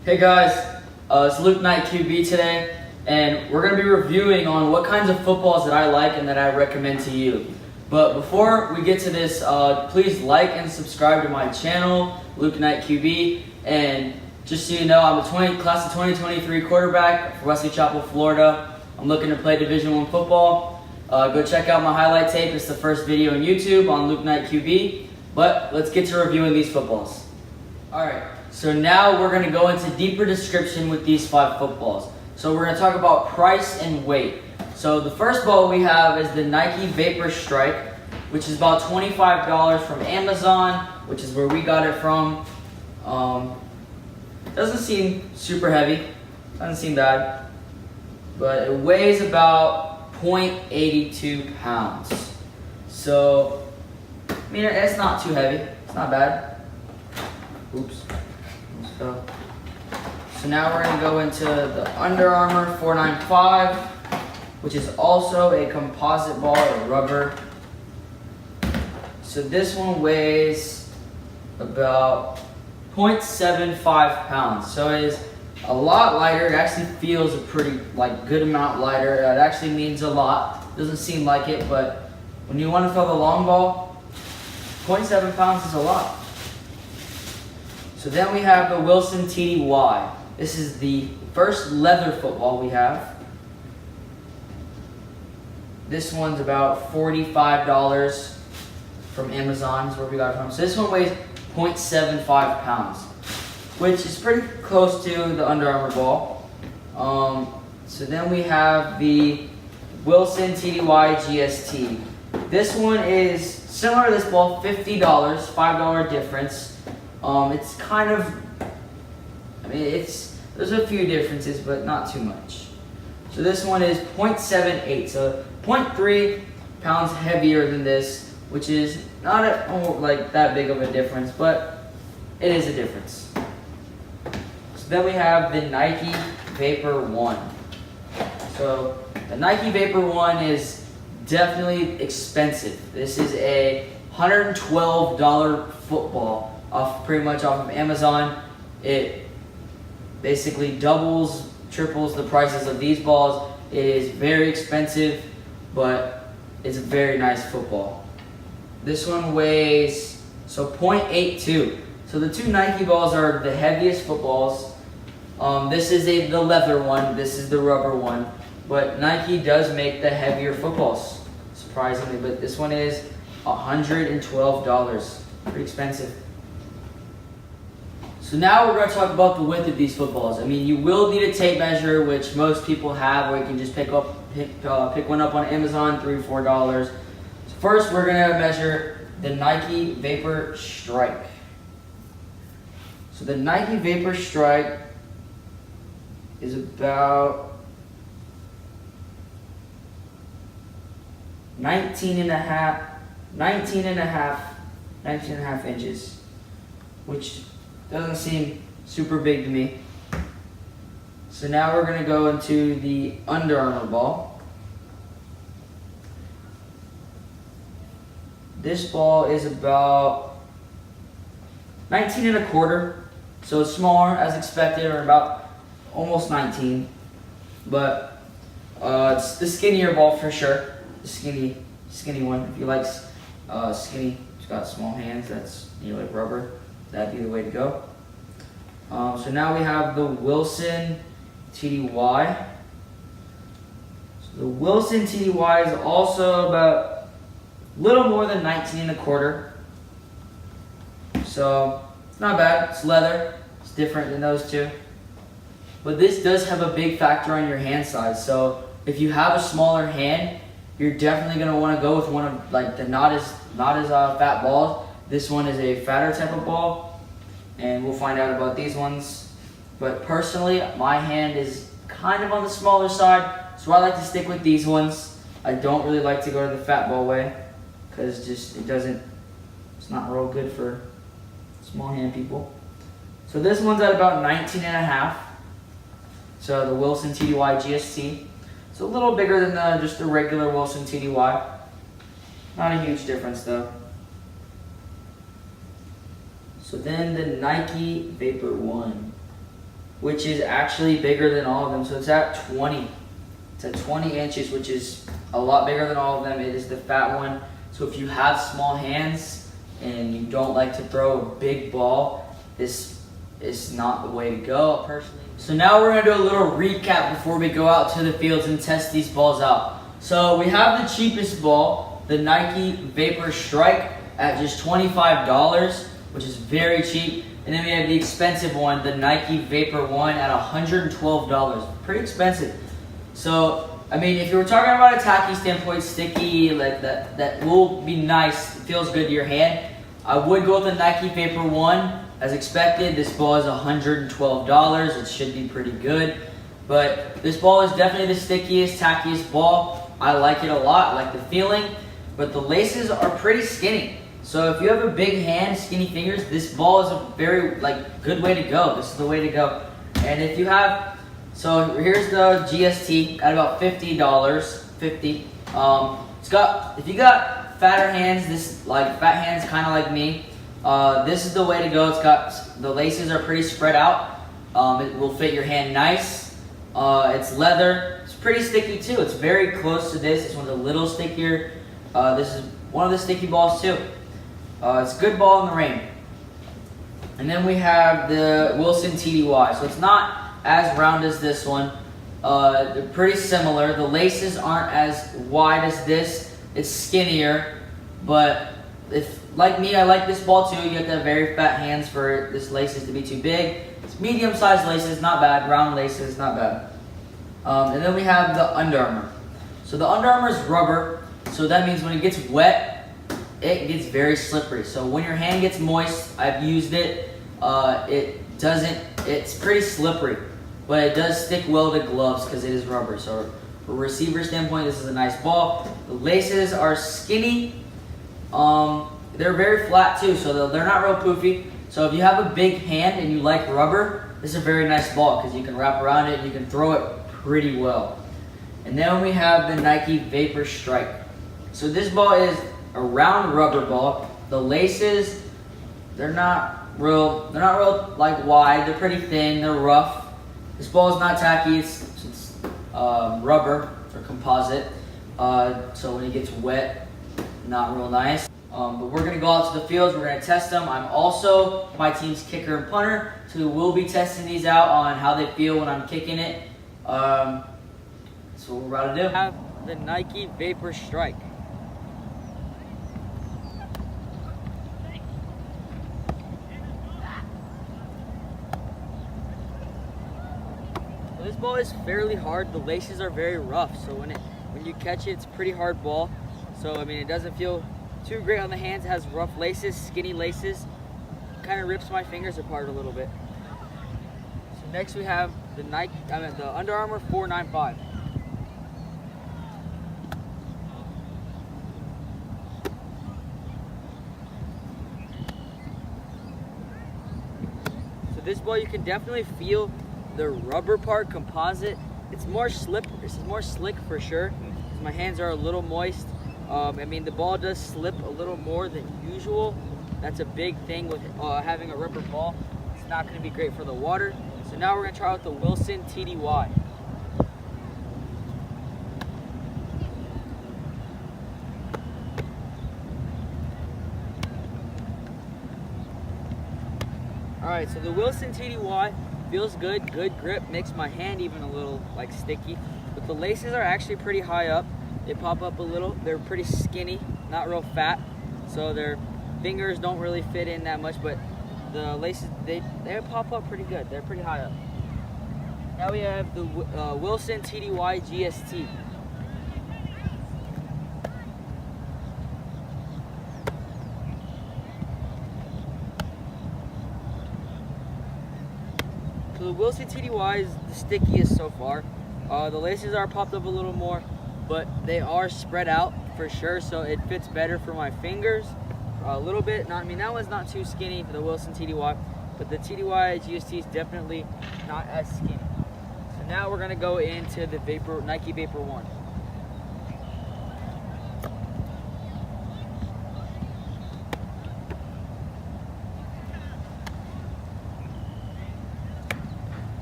Hey guys, it's Luke Knight QB today, and we're going to be reviewing on what kinds of footballs that I like and that I recommend to you. But before we get to this, please like and subscribe to my channel, Luke Knight QB. And just so you know, I'm a class of 2023 quarterback for Wesley Chapel, Florida. I'm looking to play Division I football. Go check out my highlight tape. It's the first video on YouTube on Luke Knight QB. But let's get to reviewing these footballs. Alright, so now we're going to go into deeper description with these 5 footballs. So we're going to talk about price and weight. So the first ball we have is the Nike Vapor Strike, which is about $25 from Amazon, which is where we got it from. Doesn't seem super heavy, doesn't seem bad, but it weighs about 0.82 pounds. So, I mean, it's not too heavy, it's not bad. Oops. So now we're going to go into the Under Armour 495, which is also a composite ball or rubber. So this one weighs about 0.75 pounds. So it is a lot lighter. It actually feels a pretty good amount lighter. It actually means a lot. Doesn't seem like it, but when you want to throw the long ball, 0.7 pounds is a lot. So then we have the Wilson TDY. This is the first leather football we have. This one's about $45 from Amazon is where we got it from. So this one weighs 0.75 pounds, which is pretty close to the Under Armour ball. So then we have the Wilson TDY GST. This one is similar to this ball, $50, $5 difference. It's kind of, there's a few differences, but not too much. So this one is 0.78, so 0.3 pounds heavier than this, which is not that big of a difference, but it is a difference. So then we have the Nike Vapor 1. So the Nike Vapor 1 is definitely expensive. This is a $112 football. Pretty much off of Amazon. It basically doubles, triples the prices of these balls. It is very expensive, but it's a very nice football. This one weighs 0.82. So the two Nike balls are the heaviest footballs. This is the leather one. This is the rubber one. But Nike does make the heavier footballs, surprisingly. But this one is $112. Pretty expensive. So now we're going to talk about the width of these footballs. I mean, you will need a tape measure, which most people have, or you can just pick one up on Amazon, $3 or $4. So first, we're going to measure the Nike Vapor Strike. So the Nike Vapor Strike is about 19 and a half inches, which doesn't seem super big to me. So now we're going to go into the Under Armour ball. This ball is about 19 and a quarter, so it's smaller as expected, or about almost 19. But it's the skinnier ball for sure. The skinny one. If you like skinny, it's got small hands. That's like rubber. That'd be the way to go. So now we have the Wilson TDY. So the Wilson TDY is also about a little more than 19 and a quarter. So it's not bad. It's leather. It's different than those two. But this does have a big factor on your hand size. So if you have a smaller hand, you're definitely going to want to go with one of the not as fat balls. This one is a fatter type of ball, and we'll find out about these ones. But personally, my hand is kind of on the smaller side, so I like to stick with these ones. I don't really like to go to the fat ball way, because it's not real good for small hand people. So this one's at about 19 and a half. So the Wilson TDY GST. It's a little bigger than just the regular Wilson TDY. Not a huge difference though. So then the Nike Vapor 1. which is actually bigger than all of them. So it's at 20. It's at 20 inches, which is a lot bigger than all of them. It is the fat one. So if you have small hands and you don't like to throw a big ball, this is not the way to go, personally. So now we're gonna do a little recap before we go out to the fields and test these balls out. So we have the cheapest ball, the Nike Vapor Strike, at just $25, which is very cheap. And then we have the expensive one, the Nike Vapor One, at $112. Pretty expensive. So, I mean, if you were talking about a tacky standpoint, sticky, like that will be nice, it feels good to your hand, I would go with the Nike Vapor One. As expected, this ball is $112. It should be pretty good. But this ball is definitely the stickiest, tackiest ball. I like it a lot, I like the feeling. But the laces are pretty skinny. So if you have a big hand, skinny fingers, this ball is a very good way to go. This is the way to go. And if you have, so here's the GST at about $50, it's got, if you got fatter hands, fat hands kind of like me, this is the way to go. It's got, the laces are pretty spread out. It will fit your hand nice. It's leather. It's pretty sticky too. It's very close to this. This one's a little stickier. This is one of the sticky balls too. It's a good ball in the rain. And then we have the Wilson TDY. So it's not as round as this one. They're pretty similar. The laces aren't as wide as this. It's skinnier. But if, like me, I like this ball too. You have to have very fat hands for this laces to be too big. It's medium-sized laces, not bad. Round laces, not bad. And then we have the Under Armour. So the Under Armour is rubber. So that means when it gets wet, it gets very slippery. So when your hand gets moist, I've used it, it's pretty slippery, but it does stick well to gloves because it is rubber. So from a receiver standpoint, this is a nice ball. The laces are skinny. They're very flat too, so they're not real poofy. So if you have a big hand and you like rubber, this is a very nice ball because you can wrap around it and you can throw it pretty well. And then we have the Nike Vapor Strike. So this ball is a round rubber ball. The laces, they're not real wide. They're pretty thin. They're rough. This ball is not tacky. It's rubber or composite. So when it gets wet, not real nice. But we're gonna go out to the fields. We're gonna test them. I'm also my team's kicker and punter, so we'll be testing these out on how they feel when I'm kicking it. That's what we're about to do. I have the Nike Vapor Strike. This ball is fairly hard. The laces are very rough, so when you catch it, it's a pretty hard ball. So I mean, it doesn't feel too great on the hands. It has rough laces, skinny laces. Kind of rips my fingers apart a little bit. So next we have the Under Armour 495. So this ball, you can definitely feel the rubber part, composite. It's more slippery. This is more slick for sure. My hands are a little moist. I mean, the ball does slip a little more than usual. That's a big thing with having a rubber ball. It's not going to be great for the water. So now we're going to try out the Wilson TDY. Alright, so the Wilson TDY feels good, good grip, makes my hand even a little sticky. But the laces are actually pretty high up. They pop up a little. They're pretty skinny, not real fat. So their fingers don't really fit in that much, but the laces, they pop up pretty good. They're pretty high up. Now we have the Wilson TDY GST. So the Wilson TDY is the stickiest so far. The laces are popped up a little more, but they are spread out for sure, so it fits better for my fingers a little bit. I mean, that one's not too skinny for the Wilson TDY, but the TDY GST is definitely not as skinny. So now we're gonna go into the Nike Vapor One.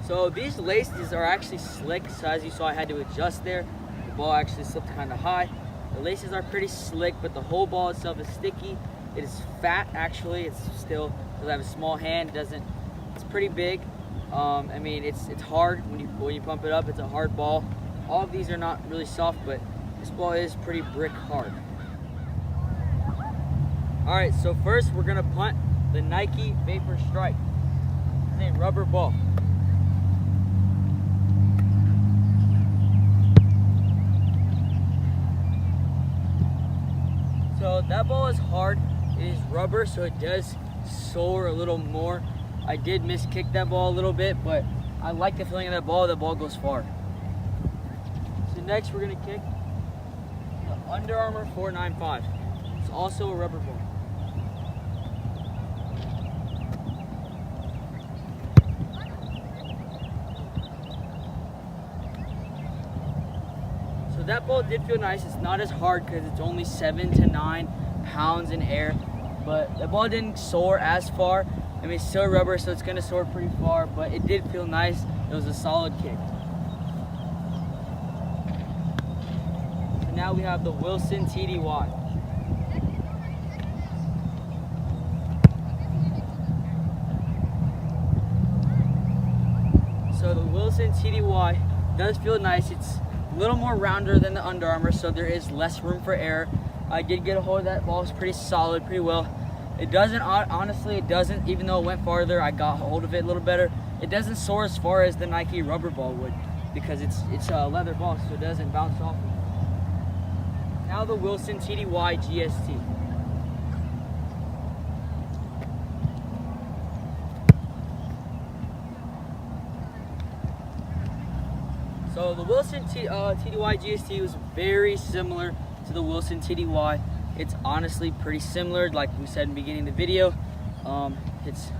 So these laces are actually slick, so as you saw I had to adjust there. The ball actually slipped kind of high. The laces are pretty slick, but the whole ball itself is sticky. It is fat actually, it's still, because I have a small hand, it's pretty big. I mean, it's hard when you pump it up, it's a hard ball. All of these are not really soft, but this ball is pretty brick hard. All right, so first we're gonna punt the Nike Vapor Strike. It's a rubber ball. So that ball is hard. It is rubber, so it does soar a little more. I did miss-kick that ball a little bit, but I like the feeling of that ball. The ball goes far. So next we're gonna kick the Under Armour 495. It's also a rubber ball. So that ball did feel nice. It's not as hard because it's only 7 to 9 pounds in air, but the ball didn't soar as far. I mean, it's still rubber, so it's gonna soar pretty far, but it did feel nice. It was a solid kick. So now we have the Wilson TDY. So the Wilson TDY does feel nice. It's a little more rounder than the Under Armour, so there is less room for error. I did get a hold of that ball. It's pretty solid, pretty well. It doesn't, honestly, it doesn't, even though it went farther, I got a hold of it a little better. It doesn't soar as far as the Nike rubber ball would because it's a leather ball, so it doesn't bounce off. Now the Wilson TDY GST. So the Wilson TDY GST was very similar to the Wilson TDY. It's honestly pretty similar, like we said in the beginning of the video. It's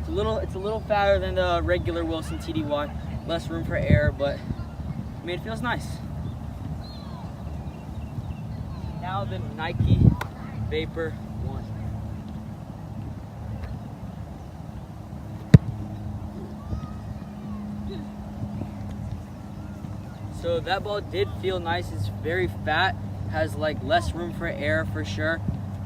a little fatter than the regular Wilson TDY, less room for air, but I mean, it feels nice. Now the Nike Vapor 1. So that ball did feel nice. It's very fat, has like less room for air for sure.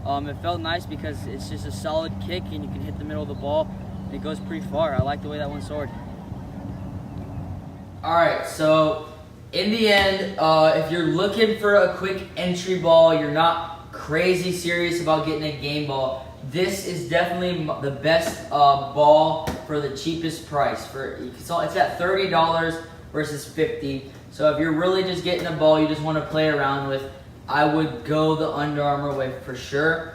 It felt nice because it's just a solid kick and you can hit the middle of the ball and it goes pretty far. I like the way that one soared. All right, so in the end, if you're looking for a quick entry ball, you're not crazy serious about getting a game ball, this is definitely the best ball for the cheapest price. It's at $30 versus $50. So if you're really just getting a ball you just want to play around with, I would go the Under Armour way for sure.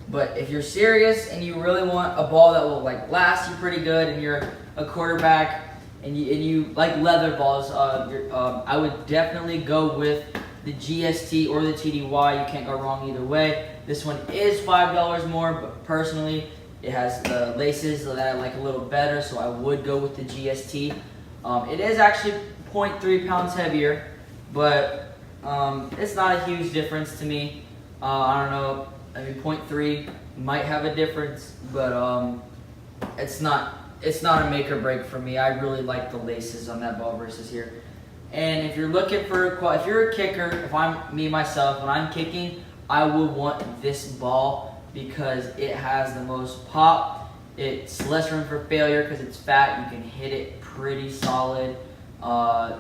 But if you're serious and you really want a ball that will like last you pretty good, and you're a quarterback and you like leather balls, I would definitely go with the GST or the TDY. You can't go wrong either way. This one is $5 more, but personally it has the laces that I like a little better, so I would go with the GST. It is actually 0.3 pounds heavier, but it's not a huge difference to me. I don't know, I mean 0.3 might have a difference, but it's not a make or break for me. I really like the laces on that ball versus here. And if you're looking for, if you're a kicker, if I'm myself, when I'm kicking, I would want this ball because it has the most pop. It's less room for failure because it's fat. You can hit it pretty solid.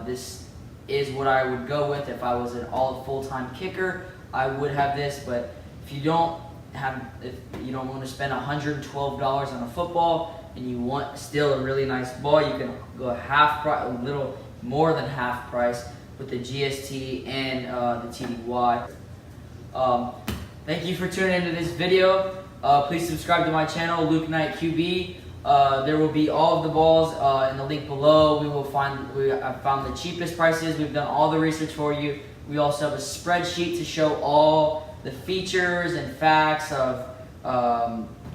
This is what I would go with if I was an full-time kicker. I would have this, but if you don't want to spend $112 on a football and you want still a really nice ball, you can go a little more than half price with the GST and the TDY. Thank you for tuning into this video. Please subscribe to my channel, Luke Knight QB. There will be all of the balls in the link below. I've found the cheapest prices. We've done all the research for you. We also have a spreadsheet to show all the features and facts of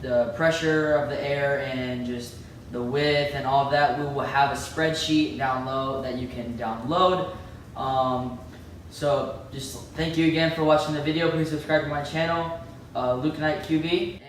the pressure of the air and just the width and all of that. We will have a spreadsheet that you can download. So just thank you again for watching the video. Please subscribe to my channel, Luke Knight QB.